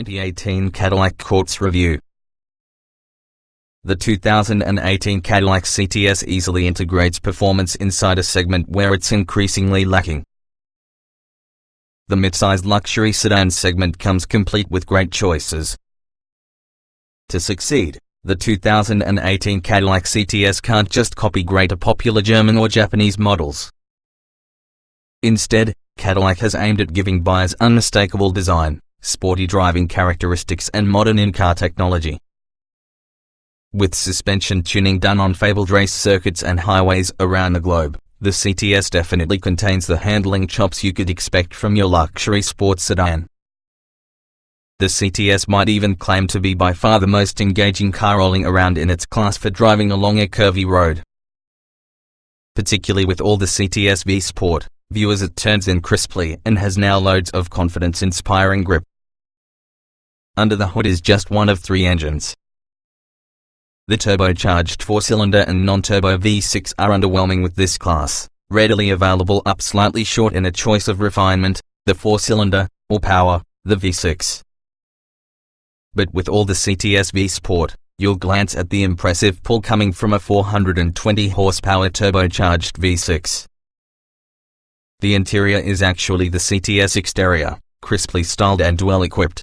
2018 Cadillac Corpse Review. The 2018 Cadillac CTS easily integrates performance inside a segment where it's increasingly lacking. The mid-sized luxury sedan segment comes complete with great choices. To succeed, the 2018 Cadillac CTS can't just copy greater popular German or Japanese models. Instead, Cadillac has aimed at giving buyers unmistakable design, sporty driving characteristics and modern in-car technology. With suspension tuning done on fabled race circuits and highways around the globe, the CTS definitely contains the handling chops you could expect from your luxury sports sedan. The CTS might even claim to be by far the most engaging car rolling around in its class for driving along a curvy road. Particularly with all the CTS V Sport, viewers it turns in crisply and has now loads of confidence-inspiring grip. Under the hood is just one of 3 engines. The turbocharged 4-cylinder and non-turbo V6 are underwhelming with this class, readily available up slightly short in a choice of refinement, the 4-cylinder, or power, the V6. But with all the CTS V Sport, you'll glance at the impressive pull coming from a 420 horsepower turbocharged V6. The interior is actually the CTS exterior, crisply styled and well-equipped.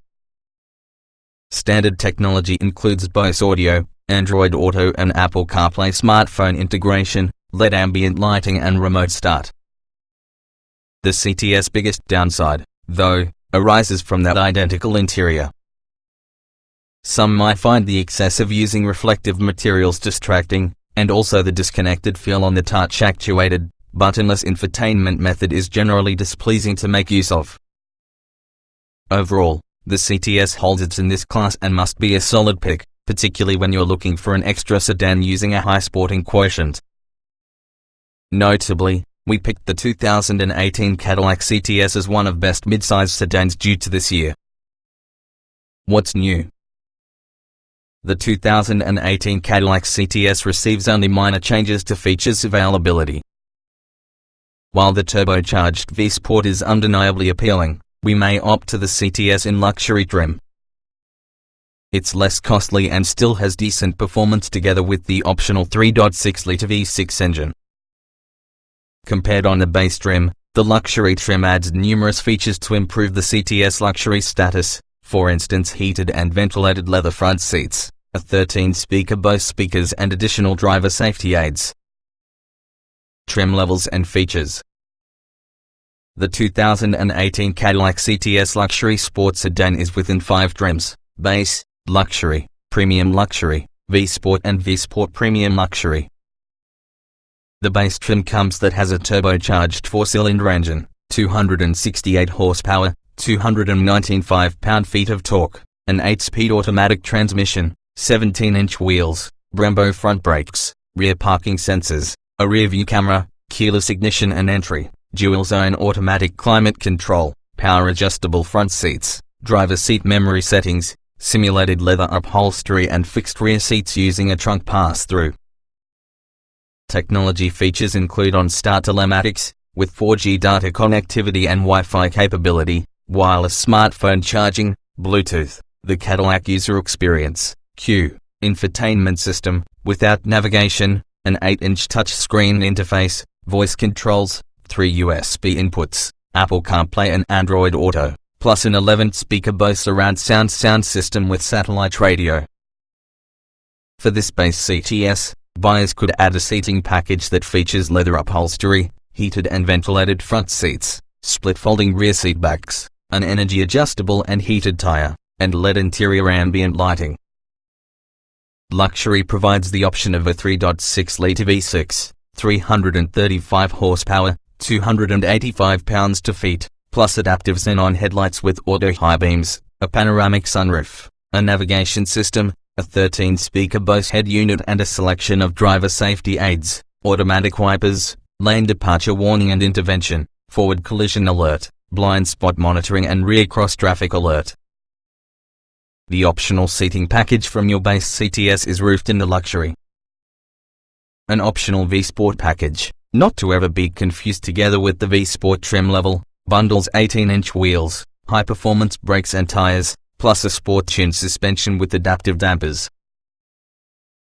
Standard technology includes Bose Audio, Android Auto and Apple CarPlay smartphone integration, LED ambient lighting and remote start. The CTS' biggest downside, though, arises from that identical interior. Some might find the excess of using reflective materials distracting, and also the disconnected feel on the touch-actuated, buttonless infotainment method is generally displeasing to make use of. Overall, the CTS holds its in this class and must be a solid pick, particularly when you're looking for an extra sedan using a high sporting quotient. Notably, we picked the 2018 Cadillac CTS as one of best mid-size sedans due to this year. What's new? The 2018 Cadillac CTS receives only minor changes to features availability. While the turbocharged V Sport is undeniably appealing, we may opt to the CTS in luxury trim. It's less costly and still has decent performance together with the optional 3.6-litre V6 engine. Compared on the base trim, the luxury trim adds numerous features to improve the CTS luxury status, for instance heated and ventilated leather front seats, a 13-speaker Bose speakers and additional driver safety aids. Trim levels and features. The 2018 Cadillac CTS luxury sports sedan is within 5 trims: base, luxury, premium luxury, V Sport and V Sport premium luxury. The base trim comes that has a turbocharged 4-cylinder engine, 268 horsepower, 295 pound-feet of torque, an 8-speed automatic transmission, 17-inch wheels, Brembo front brakes, rear parking sensors, a rear-view camera, keyless ignition and entry, dual-zone automatic climate control, power-adjustable front seats, driver seat memory settings, simulated leather upholstery and fixed rear seats using a trunk pass-through. Technology features include on-start telematics, with 4G data connectivity and Wi-Fi capability, wireless smartphone charging, Bluetooth, the Cadillac user experience, Q, infotainment system, without navigation, an 8-inch touchscreen interface, voice controls, 3 USB inputs, Apple CarPlay and Android Auto, plus an 11-speaker Bose surround sound system with satellite radio. For this base CTS, buyers could add a seating package that features leather upholstery, heated and ventilated front seats, split folding rear seat backs, an energy-adjustable and heated tire, and LED interior ambient lighting. Luxury provides the option of a 3.6-litre V6, 335 horsepower, 285 pounds-feet, plus adaptive xenon headlights with auto high beams, a panoramic sunroof, a navigation system, a 13-speaker Bose head unit and a selection of driver safety aids, automatic wipers, lane departure warning and intervention, forward collision alert, blind spot monitoring and rear cross-traffic alert. The optional seating package from your base CTS is roofed in the luxury. An optional V Sport package, not to ever be confused together with the V Sport trim level, bundles 18-inch wheels, high-performance brakes and tires, plus a sport-tuned suspension with adaptive dampers.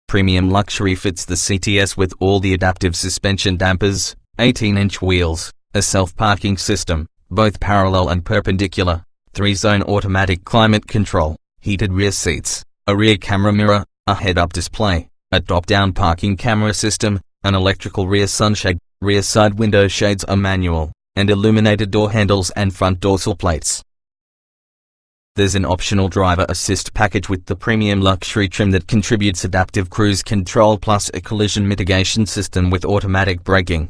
Premium Luxury fits the CTS with all the adaptive suspension dampers, 18-inch wheels, a self-parking system, both parallel and perpendicular, 3-zone automatic climate control, heated rear seats, a rear camera mirror, a head-up display, a top-down parking camera system, an electrical rear sunshade, rear side window shades are manual, and illuminated door handles and front dorsal plates. There's an optional driver assist package with the premium luxury trim that contributes adaptive cruise control plus a collision mitigation system with automatic braking.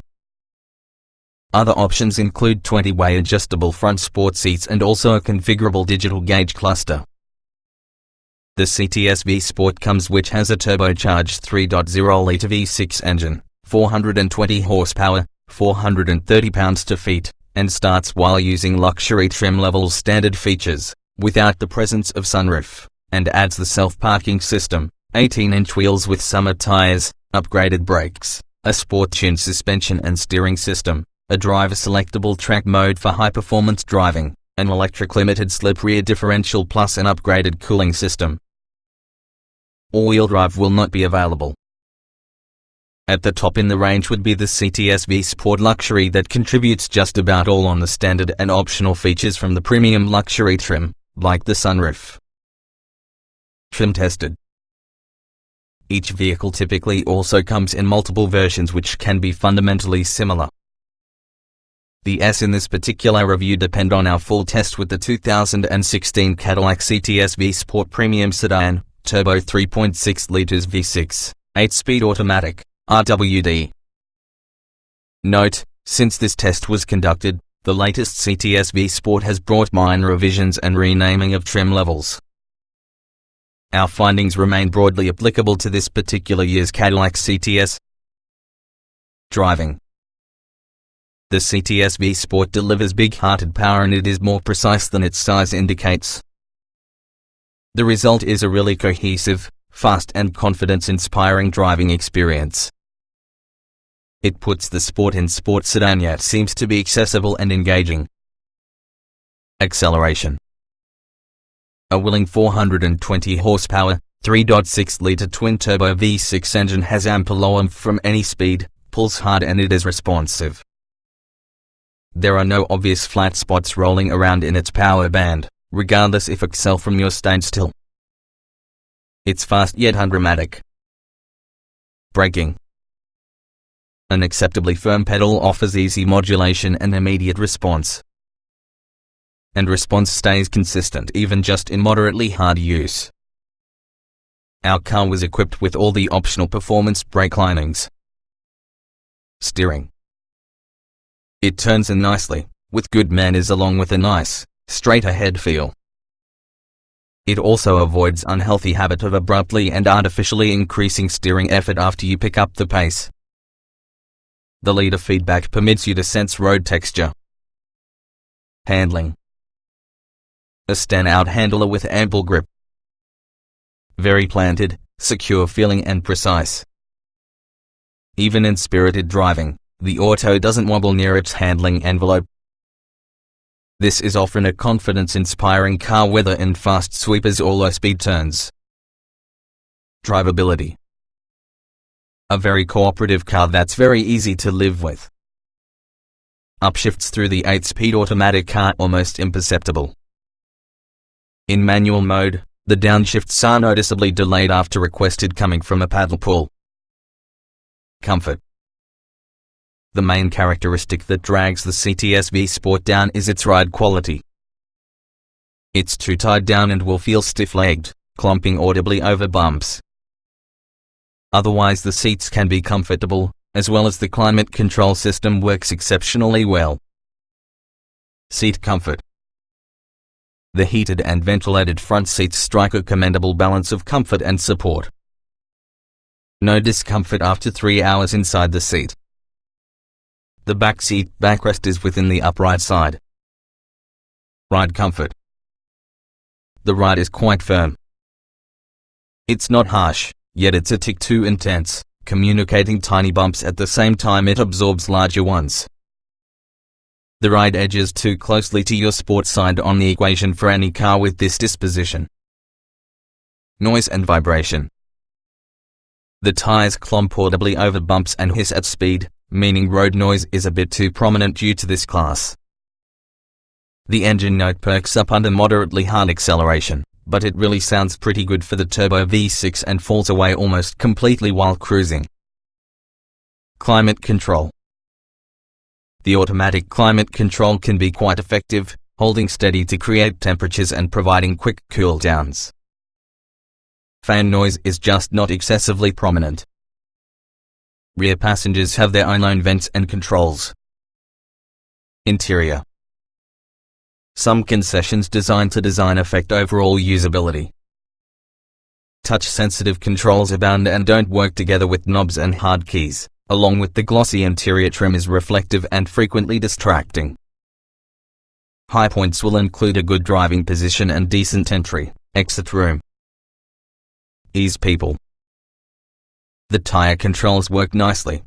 Other options include 20-way adjustable front sport seats and also a configurable digital gauge cluster. The CTS V Sport comes which has a turbocharged 3.0-litre V6 engine, 420 horsepower, 430 pounds-feet, and starts while using luxury trim level standard features, without the presence of sunroof, and adds the self-parking system, 18-inch wheels with summer tires, upgraded brakes, a sport-tuned suspension and steering system, a driver-selectable track mode for high-performance driving, an electric limited slip rear differential plus an upgraded cooling system. All-wheel drive will not be available. At the top in the range would be the CTS V Sport Luxury that contributes just about all on the standard and optional features from the premium luxury trim, like the sunroof. Trim tested. Each vehicle typically also comes in multiple versions which can be fundamentally similar. The S in this particular review depend on our full test with the 2016 Cadillac CTS V Sport Premium Sedan, Turbo 3.6 liters V6, 8-speed automatic, RWD. Note, since this test was conducted, the latest CTS V Sport has brought minor revisions and renaming of trim levels. Our findings remain broadly applicable to this particular year's Cadillac CTS. Driving. The CTS V Sport delivers big-hearted power and it is more precise than its size indicates. The result is a really cohesive, fast and confidence-inspiring driving experience. It puts the sport in sport sedan yet seems to be accessible and engaging. Acceleration. A willing 420 horsepower, 3.6-litre twin-turbo V6 engine has ample oomph from any speed, pulls hard and it is responsive. There are no obvious flat spots rolling around in its power band, regardless if excel from your standstill. It's fast yet undramatic. Braking. An acceptably firm pedal offers easy modulation and immediate response. And response stays consistent even just in moderately hard use. Our car was equipped with all the optional performance brake linings. Steering. It turns in nicely, with good manners along with a nice, straight-ahead feel. It also avoids unhealthy habit of abruptly and artificially increasing steering effort after you pick up the pace. The leader feedback permits you to sense road texture. Handling. A standout handler with ample grip. Very planted, secure feeling and precise. Even in spirited driving, the auto doesn't wobble near its handling envelope. This is often a confidence-inspiring car whether in fast sweepers or low-speed turns. Drivability. A very cooperative car that's very easy to live with. Upshifts through the 8-speed automatic are almost imperceptible. In manual mode, the downshifts are noticeably delayed after requested coming from a paddle pull. Comfort. The main characteristic that drags the CTS V Sport down is its ride quality. It's too tied down and will feel stiff-legged, clumping audibly over bumps. Otherwise the seats can be comfortable, as well as the climate control system works exceptionally well. Seat comfort. The heated and ventilated front seats strike a commendable balance of comfort and support. No discomfort after 3 hours inside the seat. The back seat backrest is within the upright side. Ride comfort. The ride is quite firm. It's not harsh, yet it's a tick too intense, communicating tiny bumps at the same time it absorbs larger ones. The ride edges too closely to your sport side on the equation for any car with this disposition. Noise and vibration. The tires clomp audibly over bumps and hiss at speed, meaning road noise is a bit too prominent due to this class. The engine note perks up under moderately hard acceleration, but it really sounds pretty good for the turbo V6 and falls away almost completely while cruising. Climate control. The automatic climate control can be quite effective, holding steady to create temperatures and providing quick cool downs. Fan noise is just not excessively prominent. Rear passengers have their own vents and controls. Interior. Some concessions designed to design affect overall usability. Touch-sensitive controls abound and don't work together with knobs and hard keys, along with the glossy interior trim is reflective and frequently distracting. High points will include a good driving position and decent entry-exit room. Ease people. The tire controls work nicely.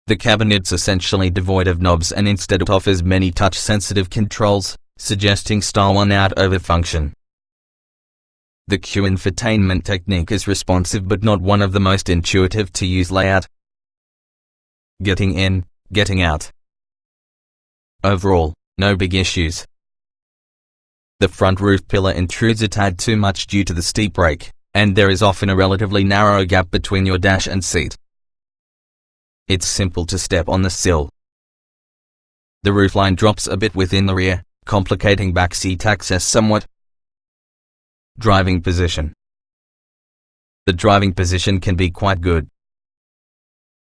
The cabinet's essentially devoid of knobs and instead it offers many touch-sensitive controls, suggesting style without over-function. The Q infotainment technique is responsive but not one of the most intuitive to use layout. Getting in, getting out. Overall, no big issues. The front roof pillar intrudes a tad too much due to the steep brake, and there is often a relatively narrow gap between your dash and seat. It's simple to step on the sill. The roofline drops a bit within the rear, complicating backseat access somewhat. Driving position. The driving position can be quite good.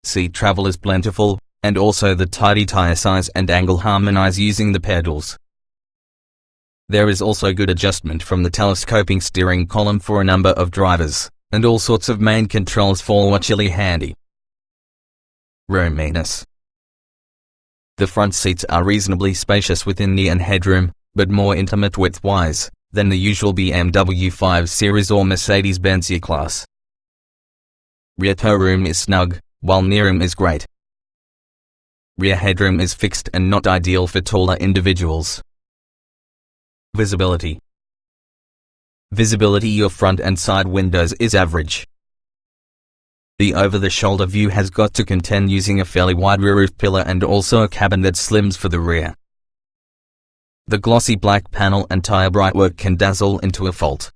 Seat travel is plentiful, and also the tidy tire size and angle harmonize using the pedals. There is also good adjustment from the telescoping steering column for a number of drivers, and all sorts of main controls fall actually handy. Roominess. The front seats are reasonably spacious within knee and headroom, but more intimate width-wise than the usual BMW 5 Series or Mercedes-Benz E-Class. Rear tow room is snug, while knee-room is great. Rear headroom is fixed and not ideal for taller individuals. Visibility. Visibility your front and side windows is average. The over-the-shoulder view has got to contend using a fairly wide rear roof pillar and also a cabin that slims for the rear. The glossy black panel and tire brightwork can dazzle into a fault.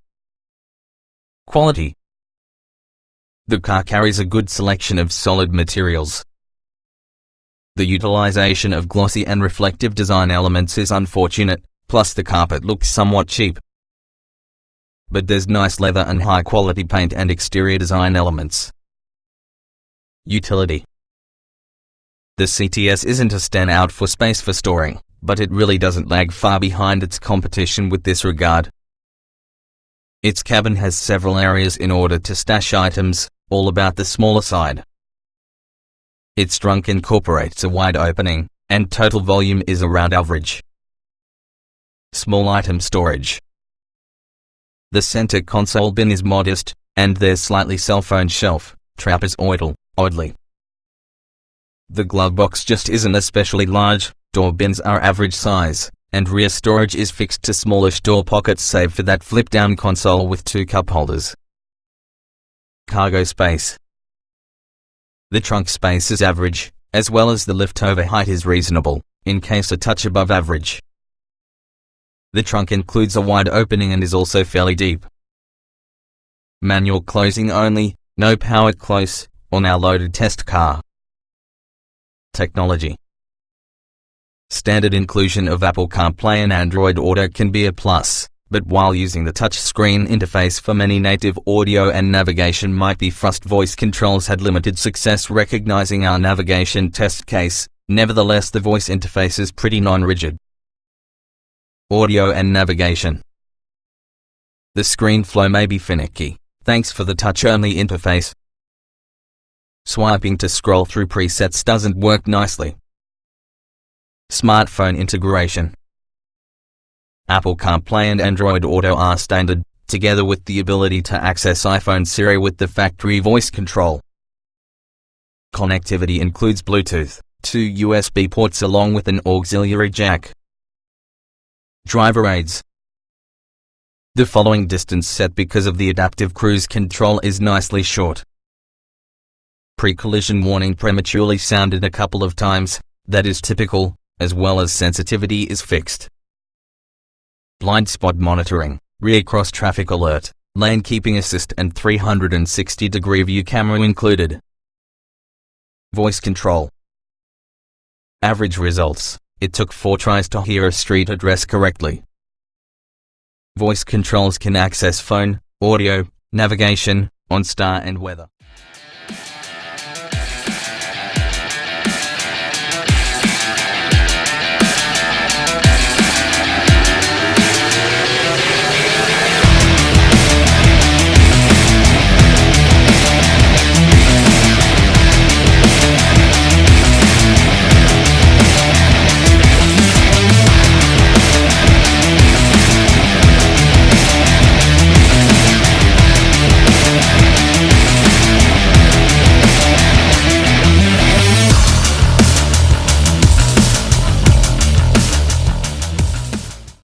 Quality. The car carries a good selection of solid materials. The utilization of glossy and reflective design elements is unfortunate, plus the carpet looks somewhat cheap. But there's nice leather and high-quality paint and exterior design elements. Utility. The CTS isn't a standout for space for storing, but it really doesn't lag far behind its competition with this regard. Its cabin has several areas in order to stash items, all about the smaller side. Its trunk incorporates a wide opening, and total volume is around average. Small item storage. The center console bin is modest, and there's slightly cell phone shelf, trapezoidal, oddly. The glove box just isn't especially large, door bins are average size, and rear storage is fixed to smallish door pockets save for that flip-down console with 2 cup holders. Cargo space. The trunk space is average, as well as the lift-over height is reasonable, in case a touch above average. The trunk includes a wide opening and is also fairly deep. Manual closing only, no power close, on our loaded test car. Technology. Standard inclusion of Apple CarPlay and Android Auto can be a plus, but while using the touchscreen interface for many native audio and navigation might be frust voice controls had limited success recognizing our navigation test case, nevertheless the voice interface is pretty non-rigid. Audio and navigation. The screen flow may be finicky, thanks for the touch-only interface. Swiping to scroll through presets doesn't work nicely. Smartphone integration. Apple CarPlay and Android Auto are standard, together with the ability to access iPhone Siri with the factory voice control. Connectivity includes Bluetooth, 2 USB ports along with an auxiliary jack. Driver aids. The following distance set because of the adaptive cruise control is nicely short. Pre-collision warning prematurely sounded a couple of times, that is typical, as well as sensitivity is fixed. Blind spot monitoring, rear cross traffic alert, lane keeping assist and 360-degree view camera included. Voice control. Average results, it took 4 tries to hear a street address correctly. Voice controls can access phone, audio, navigation, OnStar and weather.